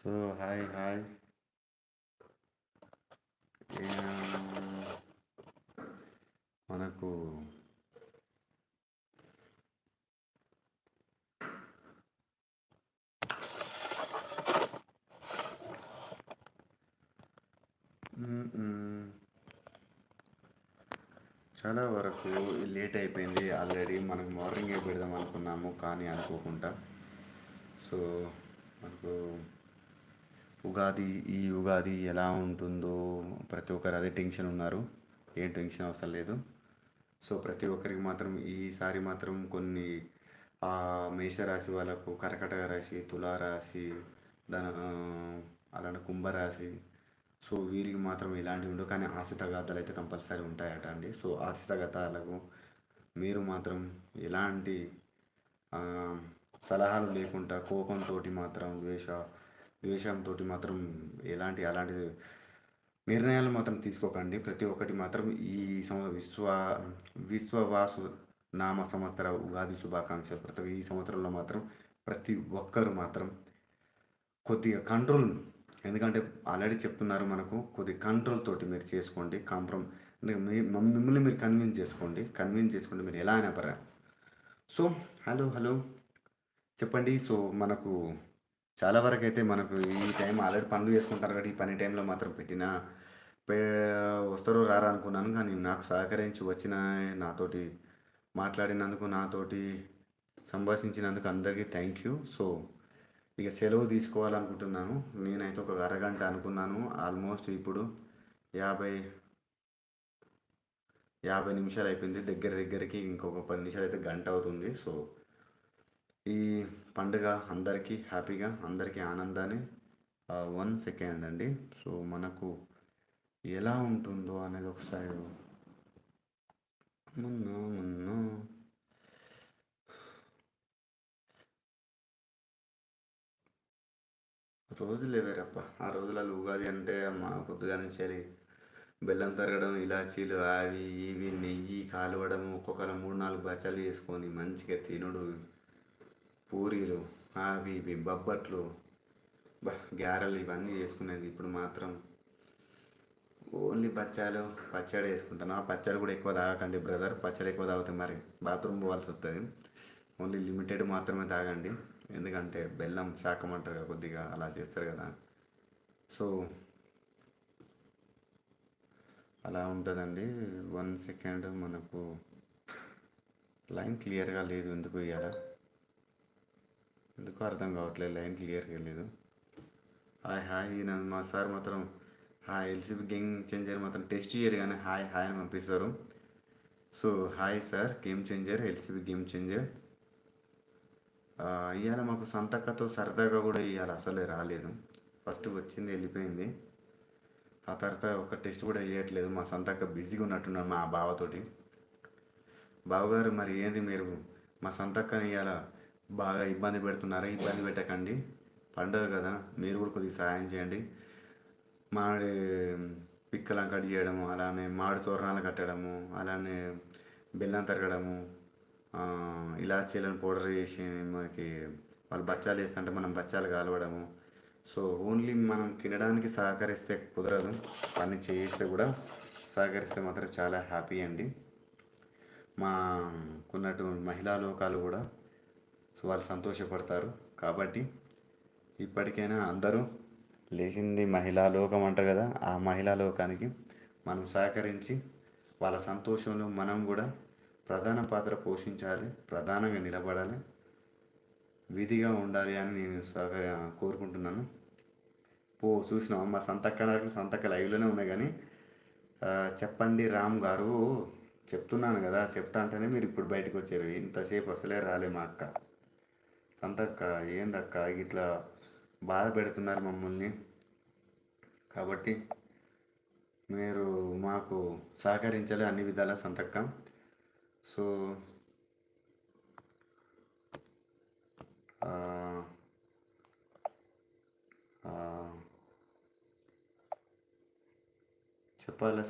So hi hi మనకు చాలా వరకు లేట్ అయిపోయింది ఆల్రెడీ. మనకు మార్నింగే పెడదాం అనుకున్నాము కానీ అనుకోకుండా. సో మనకు ఈ ఉగాది ఎలా ఉంటుందో ప్రతి ఒక్కరు అదే టెన్షన్ ఉన్నారు. ఏం టెన్షన్ అవసరం లేదు. సో ప్రతి ఒక్కరికి మాత్రం ఈసారి మాత్రం కొన్ని మేషరాశి వాళ్ళకు కర్కటక రాశి, తులారాశి, అలానే కుంభరాశి, సో వీరికి మాత్రం ఎలాంటివి ఉండవు. కానీ ఆస్తి తగాదాలు అయితే కంపల్సరీ ఉంటాయట అండి. సో ఆస్తి తగాదాలకు మీరు మాత్రం ఎలాంటి సలహాలు లేకుండా కోపంతో మాత్రం ద్వేషంతో మాత్రం అలాంటి నిర్ణయాలు మాత్రం తీసుకోకండి. ప్రతి ఒక్కటి మాత్రం ఈ విశ్వవాసు నామ సంవత్సర ఉగాది శుభాకాంక్షలు. ఈ సంవత్సరంలో మాత్రం ప్రతి ఒక్కరు మాత్రం కొద్దిగా కంట్రోల్, ఎందుకంటే ఆల్రెడీ చెప్తున్నారు మనకు, కొద్ది కంట్రోల్ తోటి మీరు చేసుకోండి. అంటే మిమ్మల్ని మీరు కన్విన్స్ చేసుకుంటే మీరు ఎలా అయినా పరా. సో హలో చెప్పండి. సో మనకు చాలా వరకు అయితే మనకు ఈ టైం ఆల్రెడీ పనులు చేసుకుంటారు కాబట్టి ఈ పని టైంలో మాత్రం వస్తారో రారా అనుకున్నాను. కానీ నాకు సహకరించి వచ్చిన నాతోటి మాట్లాడినందుకు, నాతోటి సంభాషించినందుకు అందరికీ థ్యాంక్ యూ. సో ఇక సెలవు తీసుకోవాలనుకుంటున్నాను. నేనైతే ఒక అరగంట అనుకున్నాను. ఆల్మోస్ట్ ఇప్పుడు 50 నిమిషాలు అయిపోయింది. దగ్గరికి ఇంకొక 10 నిమిషాలు అయితే గంట అవుతుంది. సో ఈ పండుగ అందరికీ హ్యాపీగా, అందరికీ ఆనందాన్ని 1 సెకండ్ అండి. సో మనకు ఎలా ఉంటుందో అనేది ఒకసారి మొన్న రోజులు వేరప్ప. ఆ రోజులలో ఉగాది అంటే మా పొద్దుగానే చలి, బెల్లం తరగడం, ఇలాచీలు అవి ఇవి నెయ్యి కాలువడం, ఒక్కొక్కరు 3-4 బచ్చాలు చేసుకొని మంచిగా తినుడు, పూరీలు అవి ఇవి బొబ్బట్లు, గారెలు ఇవన్నీ చేసుకునేది. ఇప్పుడు మాత్రం ఓన్లీ పచ్చడి వేసుకుంటాను. ఆ పచ్చడి కూడా ఎక్కువ తాగకండి బ్రదర్. పచ్చడి ఎక్కువ తాగితే మరి బాత్రూమ్ పోవాల్సి వస్తుంది. ఓన్లీ లిమిటెడ్ మాత్రమే తాగండి. ఎందుకంటే బెల్లం శాఖం అంటారు కదా, కొద్దిగా అలా చేస్తారు కదా. సో అలా ఉంటుందండి. 1 సెకండ్. మనకు లైన్ క్లియర్గా లేదు. ఎందుకు అర్థం కావట్లేదు. లైన్ క్లియర్గా లేదు. హాయ్ మా సార్ మాత్రం ఎల్సీబీ గేమ్ చేంజర్ మాత్రం టెస్ట్ చేయడు కానీ హాయ్ అని పంపిస్తారు. So hi sir, game changer, LCB game changer. ఇవాళ మాకు సంతకతో సరదాగా కూడా ఇవాళ అసలే రాలేదు. ఫస్ట్ వచ్చింది వెళ్ళిపోయింది. ఆ తర్వాత ఒక టెస్ట్ కూడా చేయట్లేదు. మా సంతక బిజీగా ఉన్నట్టున్నాను మా బావతోటి. బావగారు మరి ఏంది మీరు మా సంతక్కని ఇవాళ బాగా ఇబ్బంది పెడుతున్నారా? ఇబ్బంది పెట్టకండి, పండుగ కదా, మీరు కూడా కొద్దిగా సహాయం చేయండి. మామిడి పిక్కలను కట్ చేయడము, అలానే మామిడి తోరణాలు కట్టడము, అలానే బెల్లం తరగడము, ఇలాచీలను పౌడర్ చేసి మనకి వాళ్ళు బచ్చాలు వేస్తుంటే మనం బచ్చాలు కాలవడము. సో ఓన్లీ మనం తినడానికి సహకరిస్తే కుదరదు, పని చేయిస్తే కూడా సహకరిస్తే మాత్రం చాలా హ్యాపీ అండి. మాకున్నట్టు మహిళా లోకాలు కూడా సో వాళ్ళు సంతోషపడతారు. కాబట్టి ఇప్పటికైనా అందరూ లేచింది మహిళా లోకం అంటారు కదా, ఆ మహిళా లోకానికి మనం సహకరించి వాళ్ళ సంతోషంలో మనం కూడా ప్రధాన పాత్ర పోషించాలి, ప్రధానంగా నిలబడాలి, విధిగా ఉండాలి అని నేను కోరుకుంటున్నాను. చూసినాం మా సంతక్క లైవ్లోనే ఉన్నాయి. కానీ చెప్పండి రామ్ గారు, చెప్తున్నాను కదా, చెప్తా అంటేనే మీరు ఇప్పుడు బయటకు వచ్చారు. ఇంతసేపు అసలే రాలే మా అక్క. సంతక్క ఏందక్క ఇట్లా బాధ పెడుతున్నారు మమ్మల్ని. కాబట్టి మీరు మాకు సహకరించాలి అన్ని విధాలా సంతక్క. సో చెప్పాలి